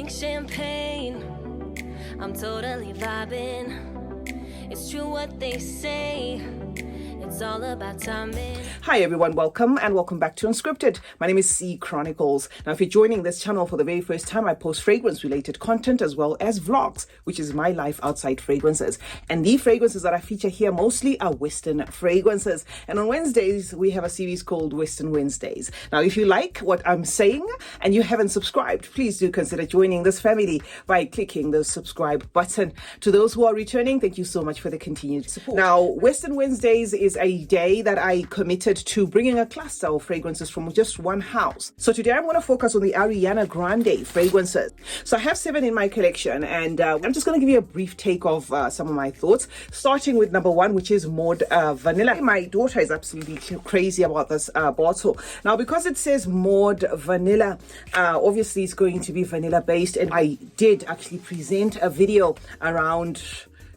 like champagne. I'm totally vibing. It's true what they say. It's all about timing. Hi everyone, welcome back to Unscripted. My name is C Chronicles. Now if you're joining this channel for the very first time, I post fragrance related content as well as vlogs, which is my life outside fragrances. And the fragrances that I feature here mostly are Western fragrances. And on Wednesdays, we have a series called Western Wednesdays. Now if you like what I'm saying and you haven't subscribed, please do consider joining this family by clicking the subscribe button. To those who are returning, thank you so much for the continued support. Now, Western Wednesdays is a day that I committed to bringing a cluster of fragrances from just one house. So today I'm going to focus on the Ariana Grande fragrances. So I have 7 in my collection, and I'm just going to give you a brief take of some of my thoughts, starting with number 1, which is Maude Vanilla. My daughter is absolutely crazy about this bottle. Now, because it says Maude Vanilla, obviously it's going to be vanilla based, and I did actually present a video around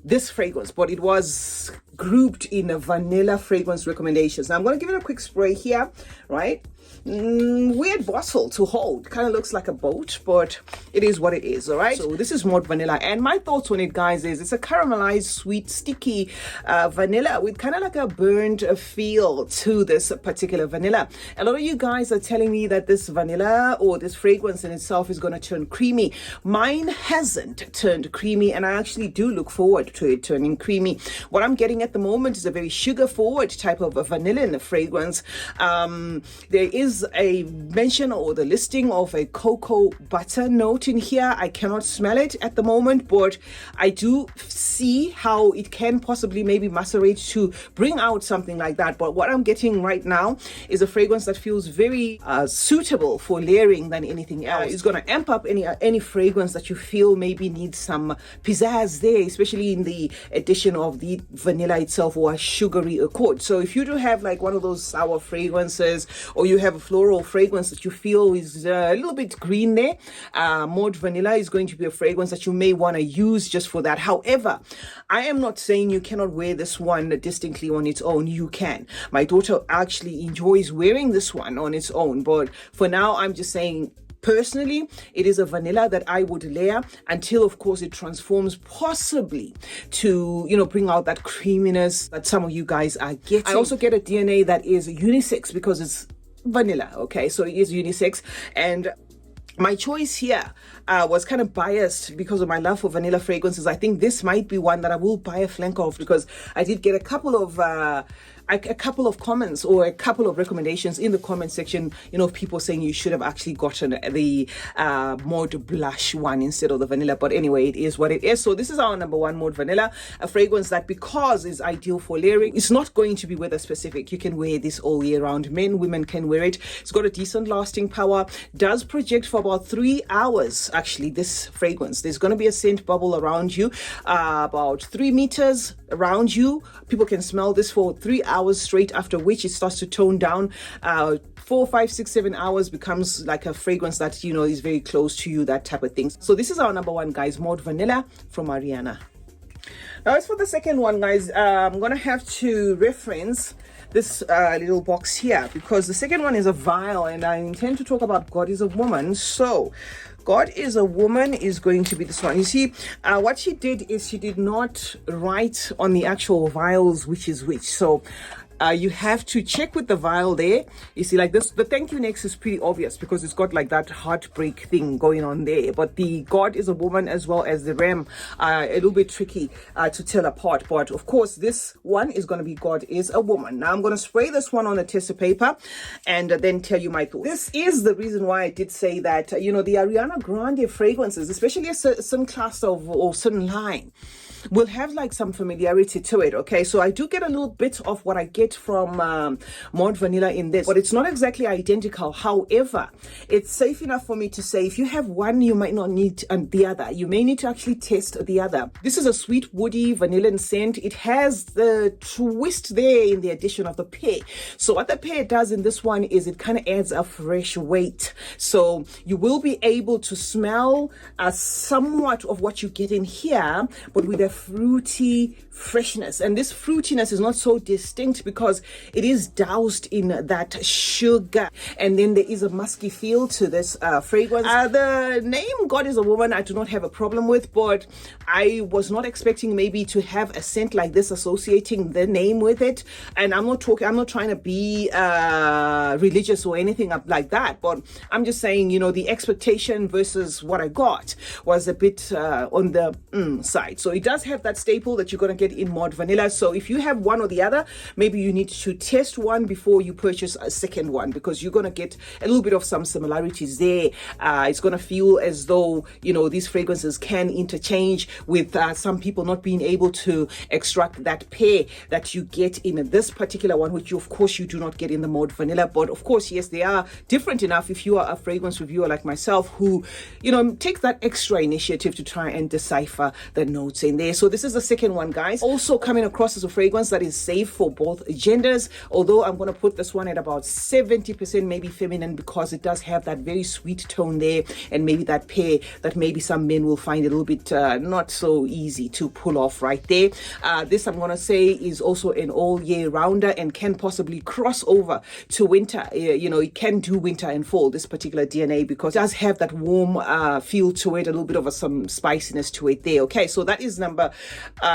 this fragrance, but it was grouped in a vanilla fragrance recommendations. Now I'm going to give it a quick spray here, right? Weird bottle to hold, kind of looks like a boat, but it is what it is. All right, so this is Maude Vanilla, and my thoughts on it, guys, is it's a caramelized sweet sticky vanilla with kind of like a burnt feel to this particular vanilla. A lot of you guys are telling me that this vanilla or this fragrance in itself is going to turn creamy. Mine hasn't turned creamy, and I actually do look forward to it turning creamy. What I'm getting at the moment is a very sugar forward type of a vanilla fragrance. There is a mention or the listing of a cocoa butter note in here. I cannot smell it at the moment, but I do see how it can possibly maybe macerate to bring out something like that. But what I'm getting right now is a fragrance that feels very suitable for layering than anything else. It's going to amp up any fragrance that you feel maybe needs some pizzazz there, especially in the addition of the vanilla itself or a sugary accord. So if you do have like one of those sour fragrances, or you have a floral fragrance that you feel is a little bit green there, Maude Vanilla is going to be a fragrance that you may want to use just for that. However, I am not saying you cannot wear this one distinctly on its own. You can. My daughter actually enjoys wearing this one on its own, but for now I'm just saying, personally, it is a vanilla that I would layer until, of course, it transforms possibly to, bring out that creaminess that some of you guys are getting. I also get a DNA that is unisex because it's vanilla. Okay, so it is unisex, and my choice here was kind of biased because of my love for vanilla fragrances. I think this might be one that I will buy a flank of, because I did get a couple of comments or a couple of recommendations in the comment section, of people saying you should have actually gotten the Maude Blush one instead of the vanilla. But anyway, it is what it is. So this is our number 1 Maude Vanilla, a fragrance that, because it's ideal for layering, it's not going to be weather specific. You can wear this all year round. Men, women can wear it. It's got a decent lasting power, does project for about 3 hours. Actually, this fragrance, there's going to be a scent bubble around you, about 3 meters around you. People can smell this for 3 hours straight, after which it starts to tone down. 4, 5, 6, 7 hours becomes like a fragrance that is very close to you, that type of thing. So this is our number 1, guys, Maude Vanilla from Ariana. Now as for the second one, guys, I'm gonna have to reference this little box here, because the second one is a vial, and I intend to talk about God is a Woman. So God is a Woman is going to be this one. You see, what she did is she did not write on the actual vials which is which. So you have to check with the vial there. You see, like this, the thank you next is pretty obvious because it's got like that heartbreak thing going on there. But the God is a Woman as well as the Ram are a little bit tricky to tell apart. But of course, this one is going to be God is a Woman. Now I'm going to spray this one on a tester paper and then tell you my thoughts. This is the reason why I did say that, the Ariana Grande fragrances, especially a certain class of or certain line, will have like some familiarity to it. Okay, so I do get a little bit of what I get from Maude Vanilla in this, but it's not exactly identical. However, it's safe enough for me to say if you have one, you might not need the other. You may need to actually test the other. This is a sweet woody vanilla scent. It has the twist there in the addition of the pear. So what the pear does in this one is it kind of adds a fresh weight. So you will be able to smell somewhat of what you get in here, but with a fruity freshness, and this fruitiness is not so distinct because it is doused in that sugar, and then there is a musky feel to this fragrance. The name God is a Woman I do not have a problem with, but I was not expecting maybe to have a scent like this associating the name with it. And I'm not trying to be religious or anything like that, but I'm just saying, you know, the expectation versus what I got was a bit on the side. So it does have that staple that you're going to get in Mod Vanilla. So if you have one or the other, maybe you need to test one before you purchase a second one, because you're going to get a little bit of some similarities there. It's going to feel as though, you know, these fragrances can interchange with some people not being able to extract that pear that you get in this particular one, which of course you do not get in the Mod Vanilla. But of course, yes, they are different enough if you are a fragrance reviewer like myself who, you know, takes that extra initiative to try and decipher the notes in there. So this is the second one, guys. Also coming across as a fragrance that is safe for both genders, although I'm going to put this one at about 70% maybe feminine, because it does have that very sweet tone there, and maybe that pear that maybe some men will find a little bit not so easy to pull off right there. This, I'm going to say, is also an all year rounder and can possibly cross over to winter. You know, it can do winter and fall, this particular DNA, because it does have that warm feel to it, a little bit of some spiciness to it there. Okay, so that is number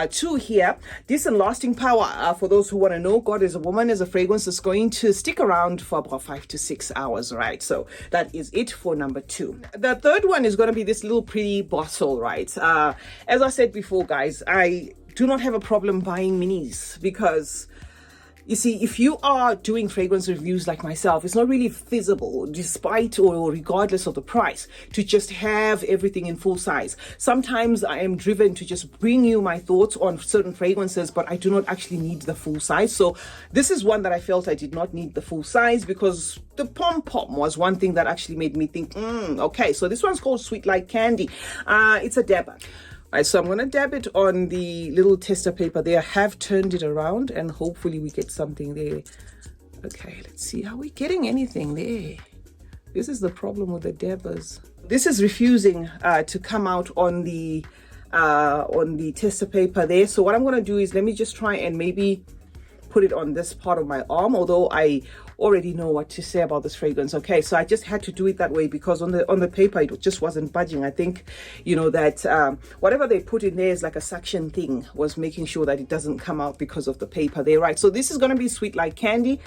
2 here. Decent lasting power. For those who want to know, God is a Woman is a fragrance that's going to stick around for about 5 to 6 hours, right? So that is it for number 2. The third one is going to be this little pretty bottle, right? As I said before, guys, I do not have a problem buying minis, because you see, if you are doing fragrance reviews like myself, it's not really feasible, despite or regardless of the price, to just have everything in full size. Sometimes I am driven to just bring you my thoughts on certain fragrances, but I do not actually need the full size. So this is one that I felt I did not need the full size, because the pom-pom was one thing that actually made me think, okay. So this one's called Sweet Like Candy. It's a dabber. Right, so I'm going to dab it on the little tester paper there. I have turned it around, and hopefully we get something there. Okay, let's see. Are we getting anything there? This is the problem with the dabbers. This is refusing to come out on the tester paper there. So what I'm going to do is, let me just try and maybe put it on this part of my arm, although I already know what to say about this fragrance. Okay, so I just had to do it that way, because on the paper it just wasn't budging. I think, you know, that whatever they put in there is like a suction thing, was making sure that it doesn't come out because of the paper there, right? So this is going to be Sweet Like Candy,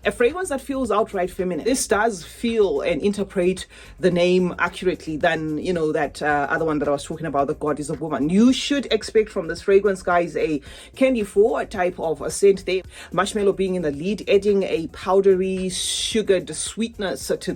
a fragrance that feels outright feminine. This does feel and interpret the name accurately than, you know, that other one that I was talking about, the God is a Woman. You should expect from this fragrance, guys, a candy 4 type of a scent there. Marshmallow being in the lead, adding a powdery, sugared sweetness to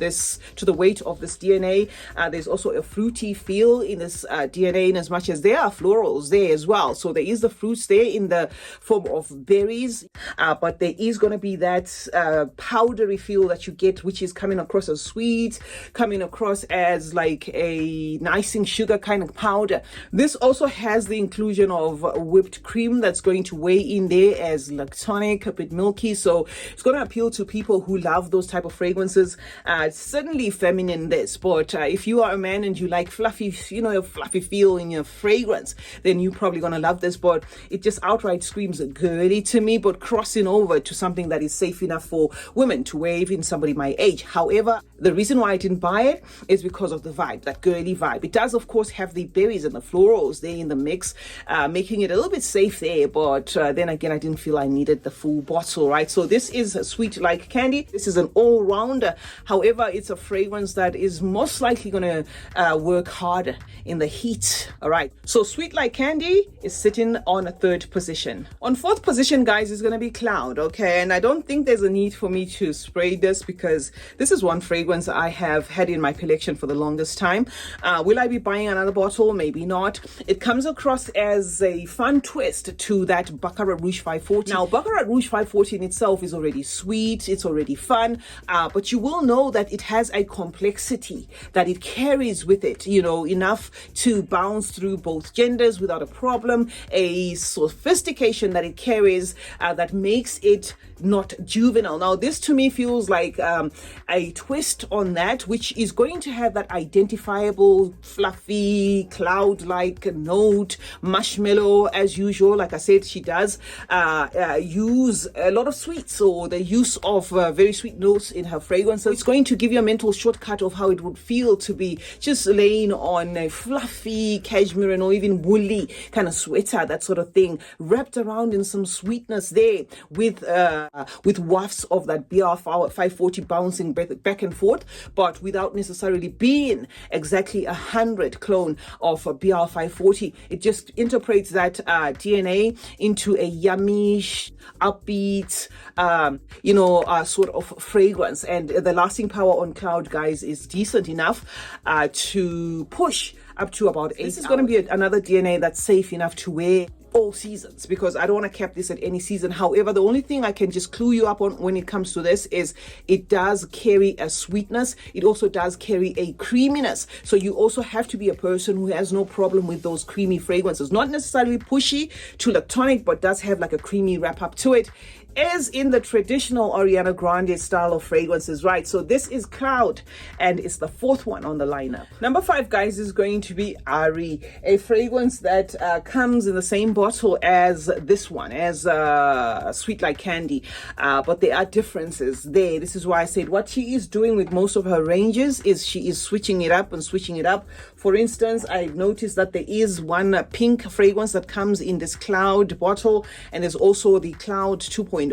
the weight of this DNA. There's also a fruity feel in this DNA, in as much as there are florals there as well. So there is the fruits there in the form of berries, but there is going to be that powdery feel that you get, which is coming across as sweet, coming across as like a icing sugar kind of powder. This also has the inclusion of whipped cream that's going to weigh in there as lactonic, a bit milky. So it's going to appeal to people who love those type of fragrances. It's certainly feminine, this, but if you are a man and you like fluffy, you know, a fluffy feel in your fragrance, then you're probably going to love this. But it just outright screams girly to me, but crossing over to something that is safe enough for women to wear, even somebody my age. However, the reason why I didn't buy it is because of the vibe, that girly vibe. It does, of course, have the berries and the florals there in the mix, making it a little bit safe there. But then again, I didn't feel I needed the full bottle, right? So this is Sweet Like Candy. This is an all-rounder. However, it's a fragrance that is most likely going to work harder in the heat. All right. So Sweet Like Candy is sitting on a 3rd position. On 4th position, guys, is going to be Cloud. Okay. And I don't think there's a need for me to spray this, because this is one fragrance I have had in my collection for the longest time. Will I be buying another bottle? Maybe not. It comes across as a fun twist to that Baccarat Rouge 540. Now, Baccarat Rouge 540 in itself is already sweet. It's already fun. But you will know that it has a complexity that it carries with it, you know, enough to bounce through both genders without a problem. A sophistication that it carries that makes it not juvenile. Now, this to me feels like a twist on that, which is going to have that identifiable, fluffy, cloud-like note, marshmallow as usual. Like I said, she does use a lot of sweets, or the use of very sweet notes in her fragrance. So it's going to give you a mental shortcut of how it would feel to be just laying on a fluffy cashmere or even woolly kind of sweater, that sort of thing, wrapped around in some sweetness there, with wafts of that BR 540 bouncing back and forth, but without necessarily being exactly 100 clone of BR 540. It just interprets that DNA into a yummy, upbeat, sort of fragrance. And the lasting power on Cloud, guys, is decent enough to push up to about 8 hours. This is going to be another DNA that's safe enough to wear all seasons, because I don't want to cap this at any season. However, the only thing I can just clue you up on when it comes to this is it does carry a sweetness. It also does carry a creaminess. So you also have to be a person who has no problem with those creamy fragrances. Not necessarily pushy to lactonic, but does have like a creamy wrap up to it, as in the traditional Ariana Grande style of fragrances, right? So this is Cloud, and it's the 4th one on the lineup. Number 5, guys, is going to be Ari, a fragrance that comes in the same bottle as this one, as Sweet Like Candy, but there are differences there. This is why I said what she is doing with most of her ranges is she is switching it up and switching it up. For instance, I've noticed that there is one pink fragrance that comes in this Cloud bottle, and there's also the Cloud 2.0,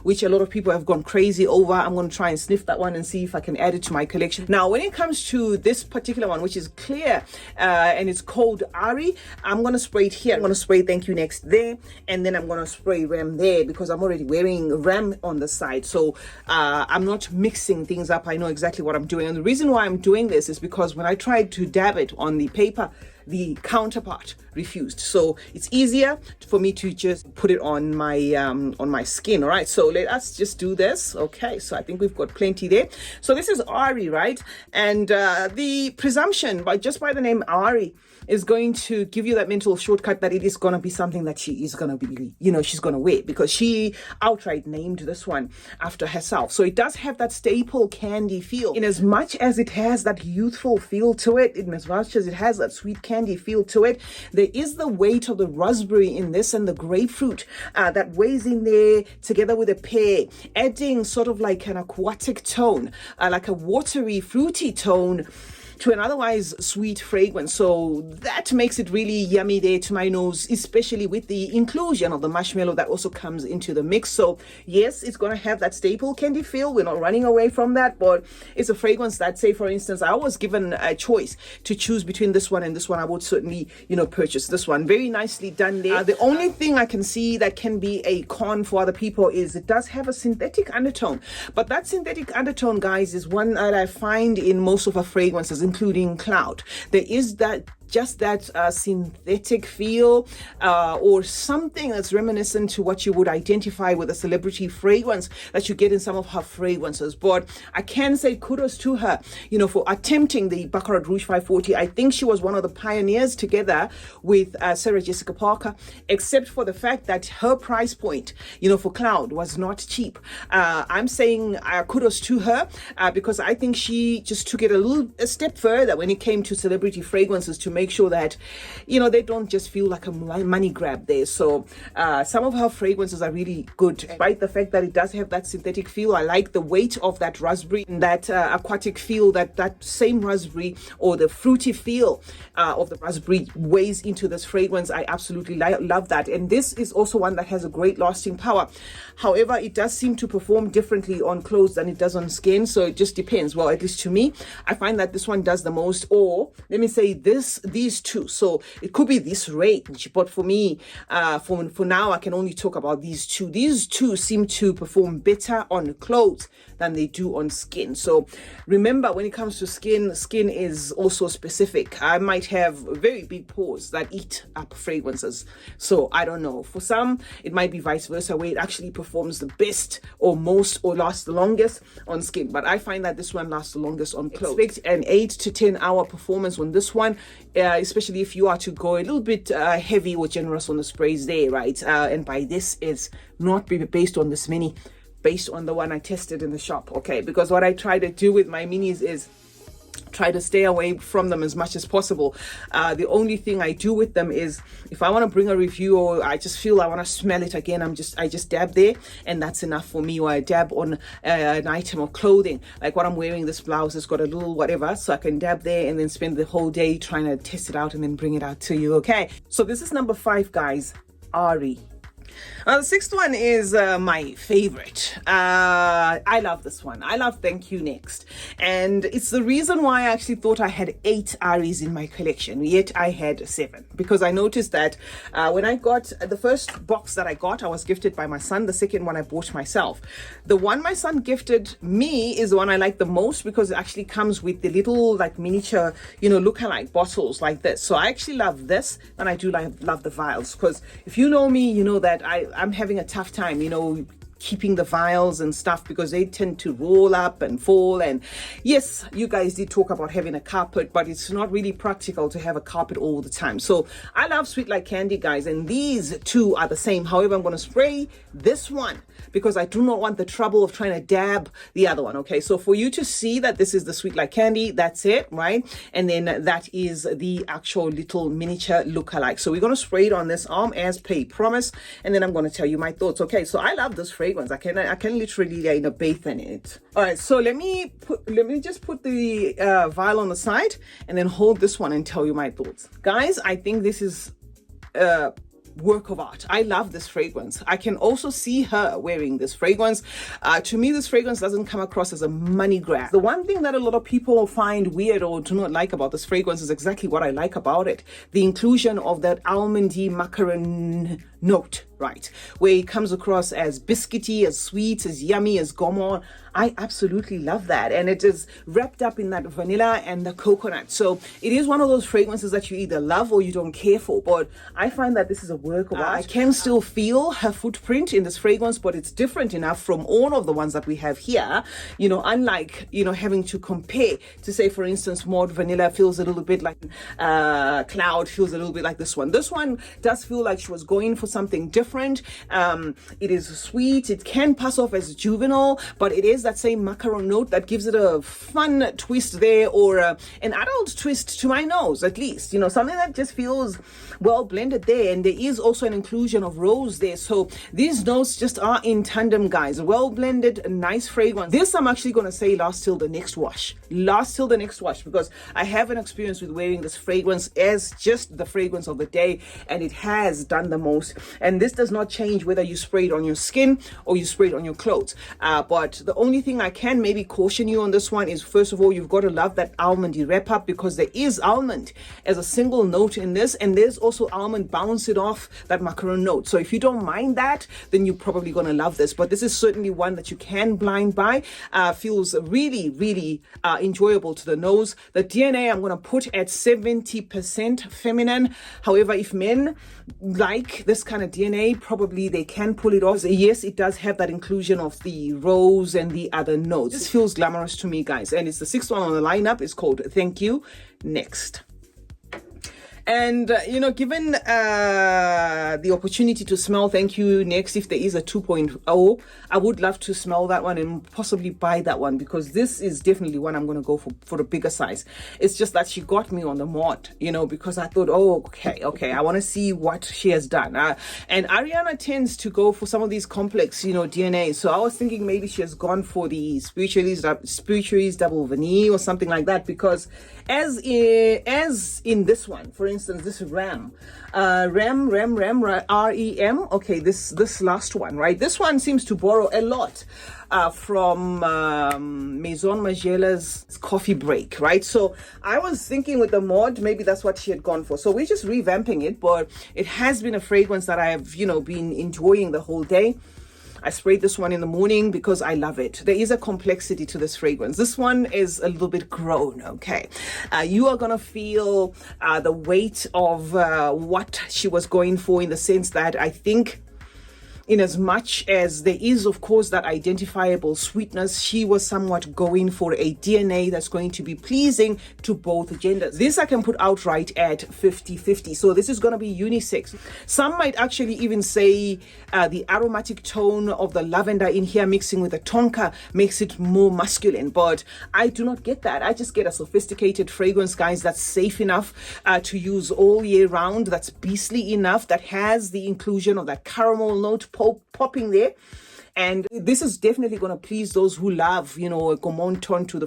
which a lot of people have gone crazy over. I'm going to try and sniff that one and see if I can add it to my collection. Now, when it comes to this particular one, which is clear, and it's called Ari, I'm going to spray it here. I'm going to spray Thank You Next there, and then I'm going to spray Ram there, because I'm already wearing Ram on the side. So I'm not mixing things up. I know exactly what I'm doing. And the reason why I'm doing this is because when I tried to dab it on the paper, the counterpart refused. So it's easier for me to just put it on my skin. All right, so let us just do this. Okay, so I think we've got plenty there. So this is Ari, right? And the presumption by the name Ari is going to give you that mental shortcut that it is going to be something that she is going to be, she's going to wear, because she outright named this one after herself. So it does have that staple candy feel, in as much as it has that youthful feel to it, in as much as it has that sweet candy feel to it. There is the weight of the raspberry in this, and the grapefruit that weighs in there together with a pear, adding sort of like an aquatic tone, like a watery, fruity tone to an otherwise sweet fragrance. So that makes it really yummy there to my nose, especially with the inclusion of the marshmallow that also comes into the mix. So yes, it's going to have that staple candy feel. We're not running away from that, but it's a fragrance that, say for instance, I was given a choice to choose between this one and this one, I would certainly, purchase this one. Very nicely done there. The only thing I can see that can be a con for other people is it does have a synthetic undertone. But that synthetic undertone, guys, is one that I find in most of our fragrances, including Cloud. There is that synthetic feel, or something that's reminiscent to what you would identify with a celebrity fragrance that you get in some of her fragrances. But I can say kudos to her, for attempting the Baccarat Rouge 540. I think she was one of the pioneers, together with Sarah Jessica Parker, except for the fact that her price point, for Cloud was not cheap. I'm saying kudos to her, because I think she just took it a step further when it came to celebrity fragrances, to make sure that they don't just feel like a money grab there. So some of her fragrances are really good, despite the fact that it does have that synthetic feel. I like the weight of that raspberry, that aquatic feel that same raspberry, or the fruity feel of the raspberry weighs into this fragrance. I absolutely love that. And this is also one that has a great lasting power. However, it does seem to perform differently on clothes than it does on skin. So it just depends. Well, at least to me, I find that this one does the most, or let me say these two. So it could be this range, but for me, for now, I can only talk about these two. These two seem to perform better on clothes than they do on skin. So remember, when it comes to skin is also specific. I might have very big pores that eat up fragrances. So I don't know. For some, it might be vice versa, where it actually performs the best or most or lasts the longest on skin. But I find that this one lasts the longest on clothes. Expect an 8 to 10 hour performance on this one, especially if you are to go a little bit heavy or generous on the sprays there, right? And by this is not based on this many based on the one I tested in the shop, okay? Because what I try to do with my minis is try to stay away from them as much as possible. The only thing I do with them is if I want to bring a review or I just feel I want to smell it again, I just dab there, and that's enough for me. Or I dab on an item of clothing, like what I'm wearing. This blouse has got a little whatever, so I can dab there and then spend the whole day trying to test it out and then bring it out to you. Okay, so this is number 5, guys. Ari. The 6th one is my favorite. I love this one. I love Thank You Next. And it's the reason why I actually thought I had 8 Aris in my collection, yet I had 7. Because I noticed that when I got the first box that I got, I was gifted by my son. The second one I bought myself. The one my son gifted me is the one I like the most because it actually comes with the little like miniature, look-alike bottles like this. So I actually love this, and I do love the vials, because if you know me, you know that I'm having a tough time, keeping the vials and stuff, because they tend to roll up and fall. And yes, you guys did talk about having a carpet, but it's not really practical to have a carpet all the time. So I love Sweet Like Candy, guys, and these two are the same. However, I'm going to spray this one because I do not want the trouble of trying to dab the other one. Okay, so for you to see that this is the Sweet Like Candy, that's it, right? And then that is the actual little miniature look-alike. So we're going to spray it on this arm as per promise, and then I'm going to tell you my thoughts. Okay, so I love this fragrance. I can literally bathe in it. All right, so let me just put the vial on the side and then hold this one and tell you my thoughts, guys. I think this is work of art. I love this fragrance. I can also see her wearing this fragrance. To me, this fragrance doesn't come across as a money grab. The one thing that a lot of people find weird or do not like about this fragrance is exactly what I like about it. The inclusion of that almondy macaron note, right? Where it comes across as biscuity, as sweet, as yummy, as gourmand. I absolutely love that. And it is wrapped up in that vanilla and the coconut. So it is one of those fragrances that you either love or you don't care for. But I find that this is a work of art. I can still feel her footprint in this fragrance, but it's different enough from all of the ones that we have here. Unlike, having to compare to say, for instance, Maud Vanilla feels a little bit like Cloud feels a little bit like this one. This one does feel like she was going for something different. It is sweet. It can pass off as juvenile, but it is that same macaron note that gives it a fun twist there, or an adult twist to my nose, at least. Something that just feels well blended there. And there is also an inclusion of rose there. So these notes just are in tandem, guys. Well blended, nice fragrance. This I'm actually going to say lasts till the next wash. Lasts till the next wash, because I have an experience with wearing this fragrance as just the fragrance of the day, and it has done the most. And this does not change whether you spray it on your skin or you spray it on your clothes. But the only thing I can maybe caution you on this one is, first of all, you've got to love that almondy wrap up, because there is almond as a single note in this, and there's also almond bouncing off that macaron note. So if you don't mind that, then you're probably going to love this. But this is certainly one that you can blind buy. Feels really, really enjoyable to the nose. The DNA I'm going to put at 70% feminine. However, if men like this kind of DNA, probably they can pull it off. Yes, it does have that inclusion of the rose and the other notes. This feels glamorous to me, guys. And it's the 6th one on the lineup. It's called Thank You Next. And, given the opportunity to smell Thank You Next, if there is a 2.0, I would love to smell that one and possibly buy that one, because this is definitely one I'm going to go for the bigger size. It's just that she got me on the mod, because I thought, okay, I want to see what she has done. And Ariana tends to go for some of these complex, DNA. So I was thinking maybe she has gone for the Spiritualist Double Vanille or something like that, because as in this one, for instance, this REM, REM, okay, this last one, right? This one seems to borrow a lot from Maison Margiela's Coffee Break, right? So I was thinking with the mod, maybe that's what she had gone for. So we're just revamping it, but it has been a fragrance that I have, been enjoying the whole day. I sprayed this one in the morning because I love it. There is a complexity to this fragrance. This one is a little bit grown, okay? You are going to feel the weight of what she was going for, in the sense that I think in as much as there is, of course, that identifiable sweetness, she was somewhat going for a DNA that's going to be pleasing to both genders. This I can put outright at 50-50. So this is going to be unisex. Some might actually even say the aromatic tone of the lavender in here mixing with the tonka makes it more masculine, but I do not get that. I just get a sophisticated fragrance, guys, that's safe enough to use all year round, that's beastly enough, that has the inclusion of that caramel note popping there. And this is definitely going to please those who love, a gourmand tone to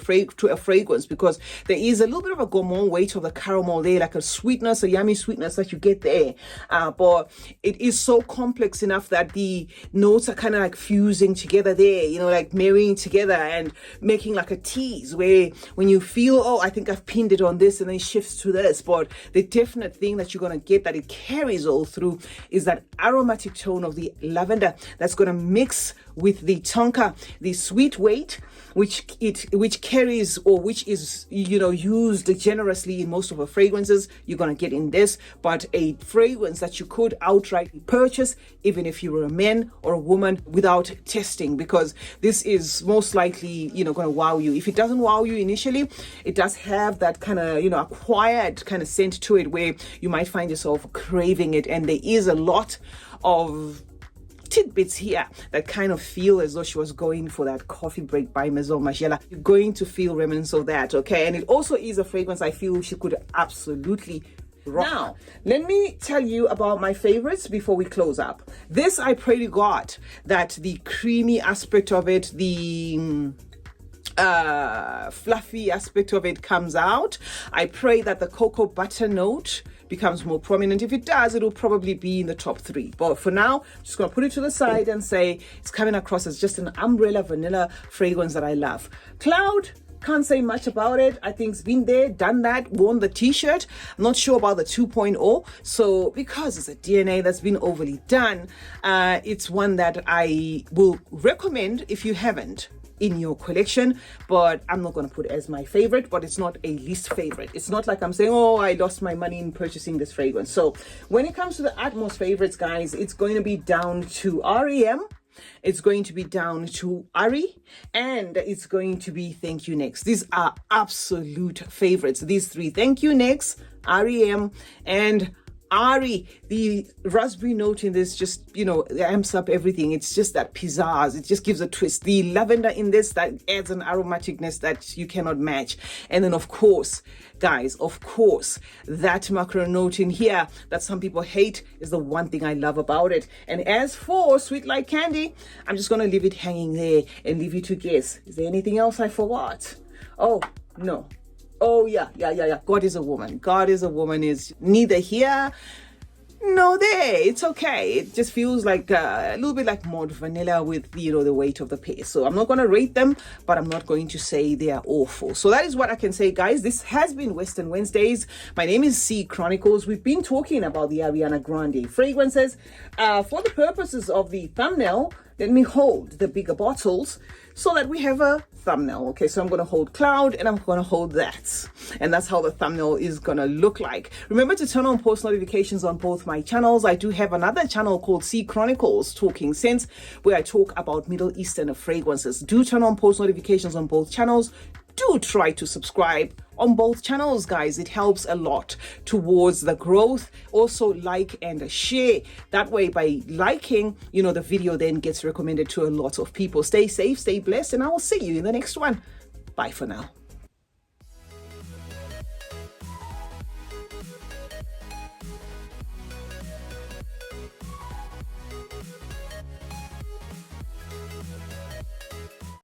a fragrance, because there is a little bit of a gourmand weight of the caramel there, like a sweetness, a yummy sweetness that you get there. But it is so complex enough that the notes are kind of like fusing together there, like marrying together and making like a tease where when you feel, oh, I think I've pinned it on this, and then it shifts to this. But the definite thing that you're going to get that it carries all through is that aromatic tone of the lavender that's going to mix with the tonka, the sweet weight, which carries, or which is used generously in most of our fragrances. You're going to get in this, but a fragrance that you could outright purchase even if you were a man or a woman without testing, because this is most likely going to wow you. If it doesn't wow you initially, it does have that kind of acquired kind of scent to it where you might find yourself craving it. And there is a lot of tidbits here that kind of feel as though she was going for that coffee break by Maison Margiela. You're going to feel remnants of that, okay? And it also is a fragrance I feel she could absolutely rock. Now, let me tell you about my favorites before we close up. This, I pray to God that the creamy aspect of it, the fluffy aspect of it comes out. I pray that the cocoa butter note becomes more prominent. If it does, it'll probably be in the top 3. But for now, I'm just going to put it to the side and say it's coming across as just an umbrella vanilla fragrance that I love. Cloud, can't say much about it. I think it's been there, done that, worn the t-shirt. I'm not sure about the 2.0. So because it's a DNA that's been overly done, it's one that I will recommend if you haven't in your collection, but I'm not going to put it as my favorite, but it's not a least favorite. It's not like I'm saying, oh, I lost my money in purchasing this fragrance. So when it comes to the utmost favorites, guys, it's going to be down to REM, it's going to be down to Ari, and it's going to be Thank You Next. These are absolute favorites. These 3, Thank You Next, REM, and Ari. The raspberry note in this just, amps up everything. It's just that pizzazz. It just gives a twist. The lavender in this, that adds an aromaticness that you cannot match. And then, of course, guys, that macro note in here that some people hate is the one thing I love about it. And as for Sweet Like Candy, I'm just going to leave it hanging there and leave you to guess. Is there anything else I forgot? Oh, no. Oh, yeah. God is a woman. God is a woman is neither here nor there. It's okay. It just feels like a little bit like mod vanilla with, the weight of the paste. So I'm not going to rate them, but I'm not going to say they are awful. So that is what I can say, guys. This has been Western Wednesdays. My name is C Chronicles. We've been talking about the Ariana Grande fragrances. For the purposes of the thumbnail, let me hold the bigger bottles so that we have a thumbnail. Okay, so I'm going to hold Cloud and I'm going to hold that. And that's how the thumbnail is going to look like. Remember to turn on post notifications on both my channels. I do have another channel called C Chronicles Talking Sense, where I talk about Middle Eastern fragrances. Do turn on post notifications on both channels. Do try to subscribe on both channels, guys. It helps a lot towards the growth. Also like and share. That way, by liking, the video then gets recommended to a lot of people. Stay safe, stay blessed, and I will see you in the next one. Bye for now.